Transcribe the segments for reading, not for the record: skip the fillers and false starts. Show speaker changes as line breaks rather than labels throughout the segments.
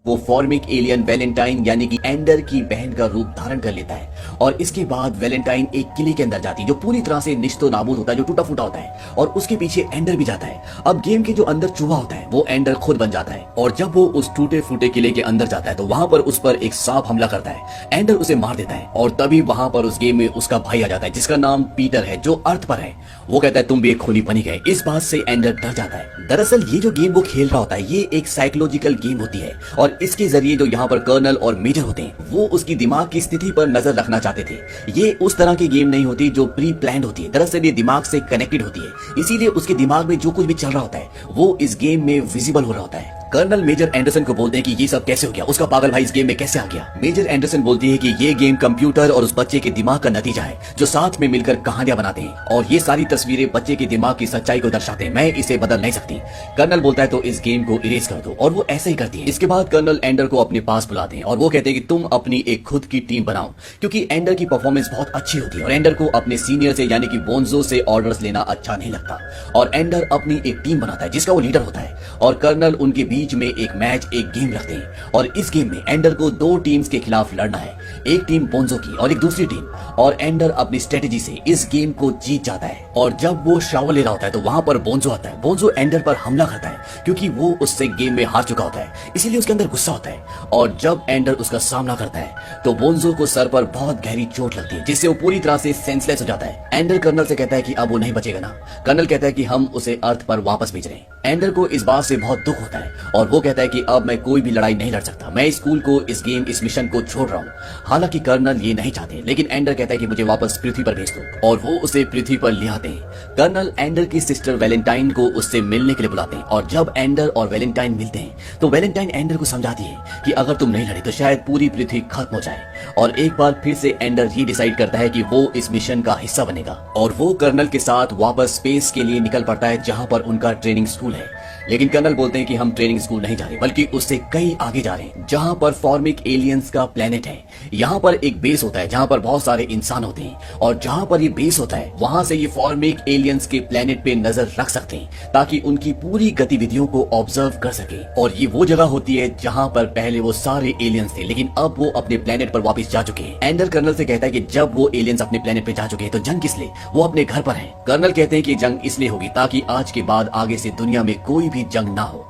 वो formic alien Valentine यानी कि एंडर की बहन का रूप धारण कर लेता है और इसके बाद वैलेंटाइन एक किले के अंदर जाती है जो पूरी तरह से निश्तो नाबूद होता है, जो टूटा फूटा होता है, और उसके पीछे एंडर भी जाता है। अब गेम के जो अंदर चूहा होता है वो एंडर खुद बन जाता है और जब वो उस टूटे फूटे किले के अंदर जाता है तो वहां पर उस पर एक सांप हमला करता है। एंडर उसे मार देता है और तभी वहां पर उस गेम में उसका भाई आ जाता है जिसका नाम पीटर है, जो अर्थ पर है। वो कहता है तुम भी एक खूनी बनी गए। इस बात से एंडर डर जाता है। दरअसल ये जो गेम वो खेल रहा होता है ये एक साइकोलॉजिकल गेम होती है और इसके जरिए जो यहाँ पर कर्नल और मेजर होते हैं वो उसकी दिमाग की स्थिति पर नजर रखना चाहते थे। ये उस तरह की गेम नहीं होती जो प्री प्लान्ड होती है। दरअसल ये दिमाग से कनेक्टेड होती है, इसीलिए उसके दिमाग में जो कुछ भी चल रहा होता है वो इस गेम में विजिबल हो रहा होता है। कर्नल मेजर एंडरसन को बोलते हैं कि ये सब कैसे हो गया, उसका पागल भाई इस गेम में कैसे आ गया। मेजर एंडरसन बोलती है कि ये गेम कंप्यूटर और उस बच्चे के दिमाग का नतीजा है जो साथ में मिलकर कहानियां बनाते हैं और ये सारी तस्वीरें बच्चे के दिमाग की सच्चाई को दर्शाते हैं। मैं इसे बदल नहीं सकती। कर्नल बोलता है तो इस गेम को इरेज कर दो और वो ऐसे ही करती है। इसके बाद कर्नल एंडर को अपने पास बुलाते हैं और वो कहते हैं कि तुम अपनी एक खुद की टीम बनाओ, क्योंकि एंडर की परफॉर्मेंस बहुत अच्छी होती है और एंडर को अपने सीनियर से यानी कि बोन्जो से ऑर्डर्स लेना अच्छा नहीं लगता और एंडर अपनी एक टीम बनाता है जिसका वो लीडर होता है और कर्नल उनके बीच में एक मैच एक गेम रखते हैं और इस गेम में एंडर को दो टीम्स के खिलाफ लड़ना है, एक टीम बोन्जो की और एक दूसरी टीम, और एंडर अपनी स्ट्रेटेजी से इस गेम को जीत जाता है। और जब वो शावर ले रहा होता है तो वहां पर बोन्जो आता है। बोन्जो एंडर पर हमला करता है क्योंकि वो उससे गेम में हार चुका होता है, इसीलिए उसके अंदर गुस्सा होता है और जब एंडर उसका सामना करता है तो बोन्जो को सर पर बहुत गहरी चोट लगती है जिससे वो पूरी तरह से सेंसलेस हो जाता है। एंडर कर्नल से कहता है कि अब वो नहीं बचेगा ना। कर्नल कहता है कि हम उसे अर्थ पर वापस भेज रहे हैं। एंडर को इस बात से बहुत दुख होता है और वो कहता है कि अब मैं कोई भी लड़ाई नहीं लड़ सकता, मैं स्कूल को, इस गेम, इस मिशन को छोड़ रहा हूँ। हालांकि कर्नल ये नहीं चाहते, लेकिन एंडर कहता है कि मुझे वापस पृथ्वी पर भेज दो और वो उसे पृथ्वी पर ले आते हैं। कर्नल एंडर की सिस्टर वैलेंटाइन को उससे मिलने के लिए बुलाते हैं और जब एंडर और वैलेंटाइन मिलते हैं तो वैलेंटाइन एंडर को समझाती है कि अगर तुम नहीं लड़े तो शायद पूरी पृथ्वी खत्म हो जाए। और एक बार फिर से एंडर ये डिसाइड करता है कि वो इस मिशन का हिस्सा बनेगा और वो कर्नल के साथ वापस स्पेस के लिए निकल पड़ता है जहां पर उनका ट्रेनिंग स्कूल है। लेकिन कर्नल बोलते हैं कि हम ट्रेनिंग स्कूल नहीं जा रहे बल्कि उससे कई आगे जा रहे हैं जहां पर फॉर्मिक एलियंस का प्लेनेट है। यहाँ पर एक बेस होता है जहां पर बहुत सारे इंसान होते हैं और जहां पर ये बेस होता है वहां से ये फॉर्मिक एलियंस के प्लेनेट पे नजर रख सकते हैं ताकि उनकी पूरी गतिविधियों को ऑब्जर्व कर सके। और ये वो जगह होती है जहां पर पहले वो सारे एलियंस थे लेकिन अब वो अपने प्लेनेट पर वापस जा चुके हैं। एंडर कर्नल से कहता है कि जब वो एलियंस अपने प्लेनेट पे जा चुके हैं तो जंग किस लिए, वो अपने घर पर है। कर्नल कहते हैं कि जंग इसलिए होगी ताकि आज के बाद आगे से दुनिया में कोई भी जंग ना हो।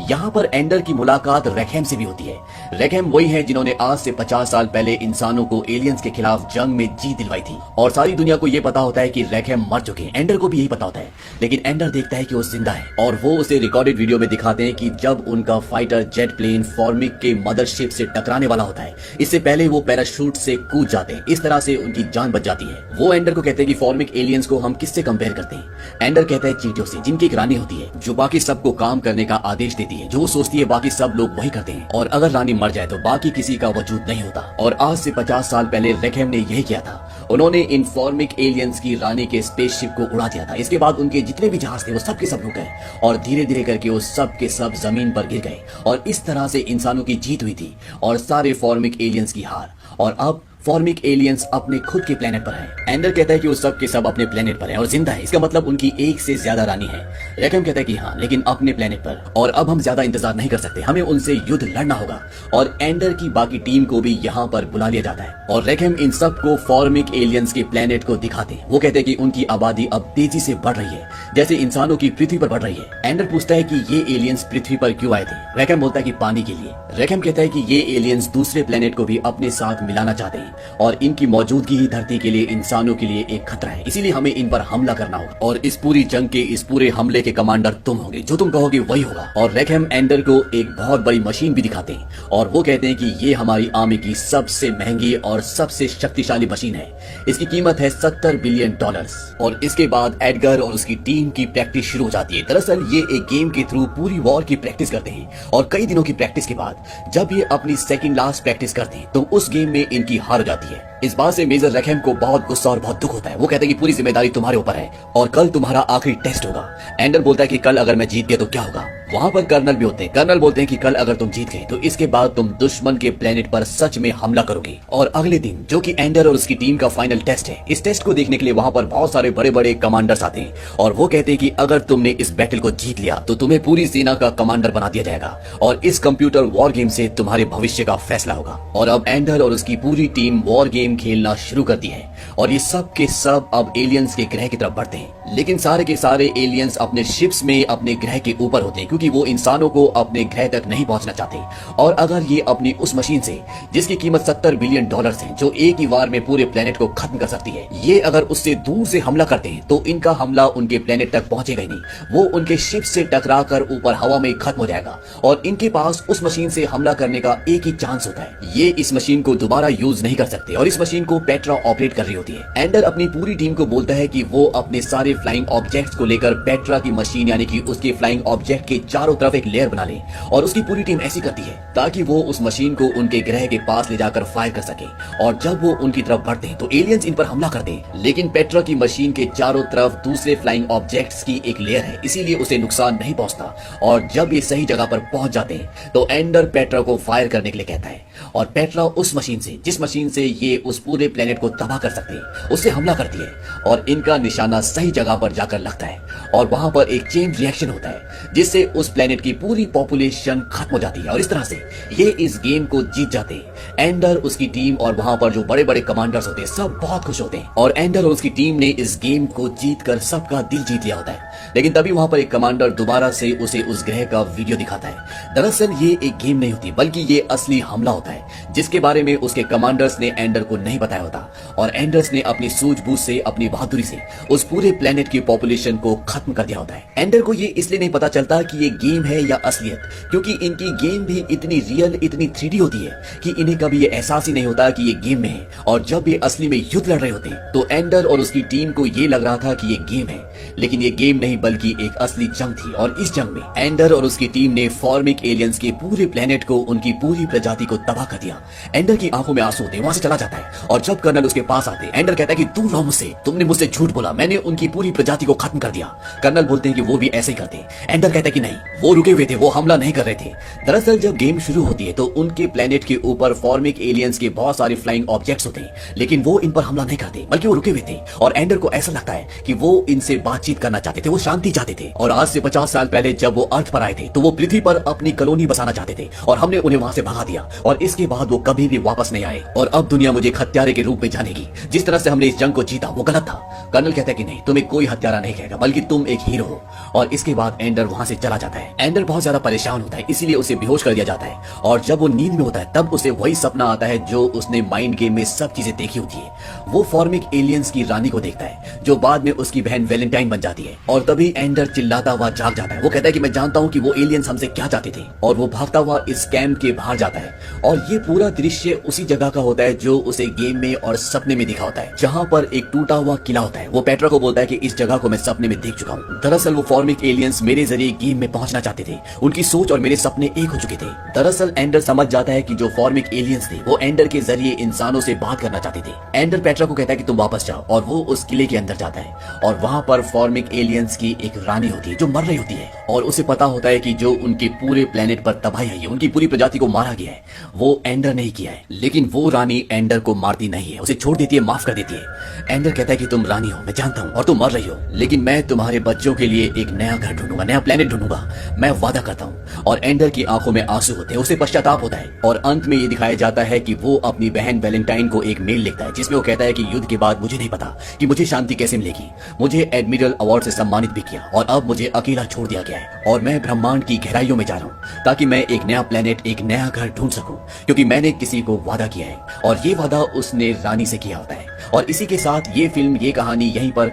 यहाँ पर एंडर की मुलाकात रेकहेम से भी होती है। रेकहेम वही है जिन्होंने आज से 50 साल पहले इंसानों को एलियंस के खिलाफ जंग में जीत दिलवाई थी और सारी दुनिया को यह पता होता है कि रेकहेम मर चुके हैं। एंडर को भी यही पता होता है, लेकिन एंडर देखता है कि वो जिंदा है और वो उसे रिकॉर्डेड वीडियो में दिखाते हैं कि जब उनका फाइटर जेट प्लेन फॉर्मिक के मदरशिप से टकराने वाला होता है, इससे पहले वो पैराशूट से कूद जाते हैं। इस तरह से उनकी जान बच जाती है। वो एंडर को कहते हैं कि फॉर्मिक एलियंस को हम किससे कंपेयर करते हैं। एंडर कहता है चींटियों से, जिनकी एक रानी होती है जो बाकी सबको काम करने का आदेश देती है, जो सोचती है बाकी सब लोग वही करते हैं और अगर रानी मर जाए तो बाकी किसी का वजूद नहीं होता। और आज से 50 साल पहले रेकहेम ने यही किया था। उन्होंने इन फॉर्मिक एलियंस की रानी के स्पेसशिप को उड़ा दिया था। इसके बाद उनके जितने भी जहाज थे वो सब के सब रुक गए और धीरे धीरे करके वो सब के सब जमीन पर गिर गए और इस तरह से इंसानों की जीत हुई थी और सारे फॉर्मिक एलियंस की हार। और अब फॉर्मिक एलियंस अपने खुद के प्लेनेट पर है। एंडर कहता है कि वो सब के सब अपने प्लेनेट पर हैं और जिंदा है, इसका मतलब उनकी एक से ज्यादा रानी है। रेकहेम कहता है कि हाँ, लेकिन अपने प्लेनेट पर, और अब हम ज्यादा इंतजार नहीं कर सकते, हमें उनसे युद्ध लड़ना होगा। और एंडर की बाकी टीम को भी यहाँ पर बुला लिया जाता है और रेकहेम इन सब को फॉर्मिक एलियंस के प्लेनेट को दिखाते हैं। वो कहते हैं कि उनकी आबादी अब तेजी से बढ़ रही है जैसे इंसानों की पृथ्वी पर बढ़ रही है। एंडर पूछता है कि ये एलियंस पृथ्वी पर क्यों आए थे। रेकहेम बोलता है कि पानी के लिए। रेकहेम कहता है कि ये एलियंस दूसरे प्लेनेट को भी अपने साथ मिलाना चाहते हैं और इनकी मौजूदगी ही धरती के लिए, इंसानों के लिए एक खतरा है, इसीलिए हमें इन पर हमला करना होगा और इस पूरी जंग के, इस पूरे हमले के कमांडर तुम होगे, जो तुम कहोगे वही होगा। और रेकहेम एंडर को एक बहुत बड़ी मशीन भी दिखाते हैं और वो कहते हैं कि ये हमारी आर्मी की सबसे महंगी और सबसे शक्तिशाली मशीन है। इसकी कीमत है $70 बिलियन। और इसके बाद एडगर और उसकी टीम की प्रैक्टिस शुरू हो जाती है। दरअसल ये एक गेम के थ्रू पूरी वॉर की प्रैक्टिस करते हैं और कई दिनों की प्रैक्टिस के बाद जब ये अपनी सेकंड लास्ट प्रैक्टिस करते हैं तो उस गेम में इनकी हार हो जाती है। इस बात से मेजर रेखम को बहुत गुस्सा और बहुत दुख होता है। वो कहते हैं कि पूरी जिम्मेदारी तुम्हारे ऊपर है और कल तुम्हारा आखिरी टेस्ट होगा। एंडर बोलता है कि कल अगर मैं जीत गया तो क्या होगा। वहां पर कर्नल भी होते हैं। कर्नल बोलते हैं कि कल अगर तुम जीत गए तो इसके बाद तुम दुश्मन के प्लेनेट पर सच में हमला करोगे। और अगले दिन जो कि एंडर और उसकी टीम का फाइनल टेस्ट है, इस टेस्ट को देखने के लिए वहां पर बहुत सारे बड़े बड़े कमांडर्स आते हैं और वो कहते हैं कि अगर तुमने इस बैटल को जीत लिया तो तुम्हें पूरी सेना का कमांडर बना दिया जाएगा और इस कंप्यूटर वॉर गेम से तुम्हारे भविष्य का फैसला होगा। और अब एंडर और उसकी पूरी टीम वॉर गेम खेलना शुरू करती है और ये सब के सब अब एलियंस के ग्रह की तरफ बढ़ते हैं। लेकिन सारे के सारे एलियंस अपने शिप्स में अपने ग्रह के ऊपर होते हैं क्योंकि वो इंसानों को अपने ग्रह तक नहीं पहुंचना चाहते। और अगर ये अपनी उस मशीन से जिसकी कीमत $70 बिलियन है, जो एक ही वार में पूरे प्लेनेट को खत्म कर सकती है, ये अगर उससे दूर से हमला करते हैं तो इनका हमला उनके प्लेनेट तक पहुंचेगा ही नहीं। वो उनके शिप से टकरा कर ऊपर हवा में खत्म हो जाएगा और इनके पास उस मशीन से हमला करने का एक ही चांस होता है। ये इस मशीन को दोबारा यूज नहीं कर सकते और इस मशीन को पेट्रा ऑपरेट कर रही होती है। एंडर अपनी पूरी टीम को बोलता है कि वो अपने सारे फ्लाइंग ऑब्जेक्ट्स को लेकर पेट्रा की मशीन यानी कि उसके फ्लाइंग ऑब्जेक्ट के चारों तरफ एक लेयर बना ले और उसकी पूरी टीम ऐसी करती है ताकि वो उस मशीन को उनके ग्रह के पास ले जाकर फायर कर सके। और जब वो उनकी तरफ बढ़ते हैं तो एलियंस इन पर हमला करते हैं, लेकिन पेट्रा की मशीन के चारों तरफ दूसरे फ्लाइंग ऑब्जेक्ट्स की एक लेयर है, इसीलिए उसे नुकसान नहीं पहुंचता। और जब ये सही जगह पर पहुंच जाते हैं तो एंडर पेट्रा को फायर करने के लिए कहता है और पेट्रा उस मशीन से जिस मशीन से ये उस पूरे प्लेनेट को तबाह कर सकते हैं उससे हमला करती है और इनका निशाना सही जगह पर जाकर लगता है और वहां पर एक चेन रिएक्शन होता है जिससे उस प्लेनेट की पूरी पॉपुलेशन खत्म हो जाती है और इस तरह से ये इस गेम को जीत जाते हैं। एंडर, उसकी टीम और वहां पर जो बड़े बड़े कमांडर्स होते हैं सब बहुत खुश होते हैं और एंडर और उसकी टीम ने इस गेम को जीतकर सबका दिल जीत लिया होता है। लेकिन तभी वहां पर एक कमांडर दोबारा से उसे उस ग्रह का वीडियो दिखाता है। दरअसल ये एक गेम नहीं होती बल्कि ये असली हमला होता है जिसके बारे में उसके कमांडर्स ने एंडर को नहीं बताया होता और एंडर्स ने अपनी सूझबूझ से, अपनी बहादुरी से उस पूरे प्लेनेट की पॉपुलेशन को खत्म कर दिया होता है। एंडर को ये इसलिए नहीं पता चलता कि ये गेम है या असलियत, क्योंकि इनकी गेम भी इतनी रियल, इतनी 3D होती है कि इन्हें कभी ये एहसास ही नहीं होता कि ये गेम में है। और जब ये असली में युद्ध लड़ रहे होते हैं तो एंडर और उसकी टीम को ये लग रहा था कि ये गेम है, लेकिन ये गेम नहीं बल्कि एक असली जंग थी। और इस जंग में एंडर और उसकी टीम ने फॉर्मिक एलियंस के पूरे प्लेनेट को, उनकी पूरी प्रजाति को तबाह कर दिया। एंडर की आंखों में आंसू होते, वहां से चला जाता है और जब कर्नल उसके पास आते हैं एंडर कहता है कि तू रो मुझसे, तुमने मुझसे झूठ बोला, मैंने उनकी पूरी प्रजाति को खत्म कर दिया। कर्नल बोलते हैं कि वो भी ऐसे ही करते। एंडर कहता है कि नहीं, वो रुके हुए थे, वो हमला नहीं कर रहे थे। दरअसल जब गेम शुरू होती है तो उनके प्लेनेट के ऊपर फॉर्मिक एलियंस के बहुत सारे फ्लाइंग ऑब्जेक्ट्स होते हैं, लेकिन वो इन पर हमला नहीं करते बल्कि वो रुके हुए थे। और एंडर को ऐसा लगता है कि वो इनसे बातचीत करना चाहते थे, वो शांति चाहते थे। और आज से 50 साल पहले जब वो अर्थ पर आए थे तो वो पृथ्वी पर अपनी कॉलोनी बसाना चाहते थे और हमने उन्हें वहां से भगा दिया और इसके बाद वो कभी भी वापस नहीं आए। और अब दुनिया मुझे हत्यारे के रूप में जानेगी। जिस तरह से हमने इस जंग को जीता वो गलत था। कर्नल कहता है कि नहीं, तुम्हें कोई हत्यारा नहीं कहेगा बल्कि तुम एक हीरो हो। और इसके बाद एंडर वहां से चला जाता है। एंडर बहुत ज्यादा परेशान होता है, इसीलिए उसे बेहोश कर दिया जाता है और जब वो नींद में होता है तब उसे वही सपना आता है जो उसने माइंड गेम में सब चीजें देखी होती है। वो फॉर्मिक एलियंस की रानी को देखता है जो बाद में उसकी बहन वैलेंटाइन बन जाती है। और तभी एंडर चिल्लाता हुआ जाग जाता है। वो कहता है कि मैं जानता हूँ कि वो एलियंस हमसे क्या चाहते थे और वो भागता हुआ इस कैंप के बाहर जाता है। और ये पूरा दृश्य उसी जगह का होता है जो उसे गेम में और सपने में दिखा होता है, जहाँ पर एक टूटा हुआ किला होता है। वो पेट्रा को बोलता है कि इस जगह को मैं सपने में देख चुका हूँ। दरअसल वो फॉर्मिक एलियंस मेरे जरिए गेम में पहुंचना चाहते थे, उनकी सोच और मेरे सपने एक हो चुके थे। दरअसल एंडर समझ जाता है कि जो फॉर्मिक एलियंस थे वो एंडर के जरिए इंसानों से बात करना चाहते थे। एंडर पेट्रा को कहता है कि तुम वापस जाओ और वो उस किले के अंदर जाता है और वहाँ पर फॉर्मिक एलियंस की एक रानी होती है जो मर रही होती है और उसे पता होता है कि जो उनके पूरे प्लेनेट पर तबाही आई है, उनकी पूरी प्रजाति को मारा गया है, वो एंडर ने ही किया है। लेकिन वो रानी एंडर को मारती नहीं है, उसे छोड़ देती है, माफ कर देती है। एंडर कहता है कि तुम रानी हो, मैं जानता हूँ, और तुम मर रही हो, लेकिन मैं तुम्हारे बच्चों के लिए एक नया घर ढूंढूंगा, नया प्लेनेट ढूंढूंगा, मैं वादा करता हूँ। और एंडर की आंखों में आंसू होते हैं, उसे पश्चाताप होता है और अंत में ये दिखाया जाता है कि वो अपनी बहन वैलेंटाइन को एक मेल लिखता है जिसमें वो कहता है कि युद्ध के बाद मुझे नहीं पता कि मुझे शांति कैसे मिलेगी, मुझे एडमिरल अवार्ड से सम्मानित भी किया और अब मुझे अकेला छोड़ दिया गया है और मैं ब्रह्मांड की गहराइयों में जा रहा हूँ ताकि मैं एक नया प्लेनेट, एक नया घर ढूंढ सकूं, क्योंकि मैंने किसी को वादा किया है और ये वादा उसने रानी से किया होता है। और इसी के साथ ये फिल्म, ये कहानी यहीं पर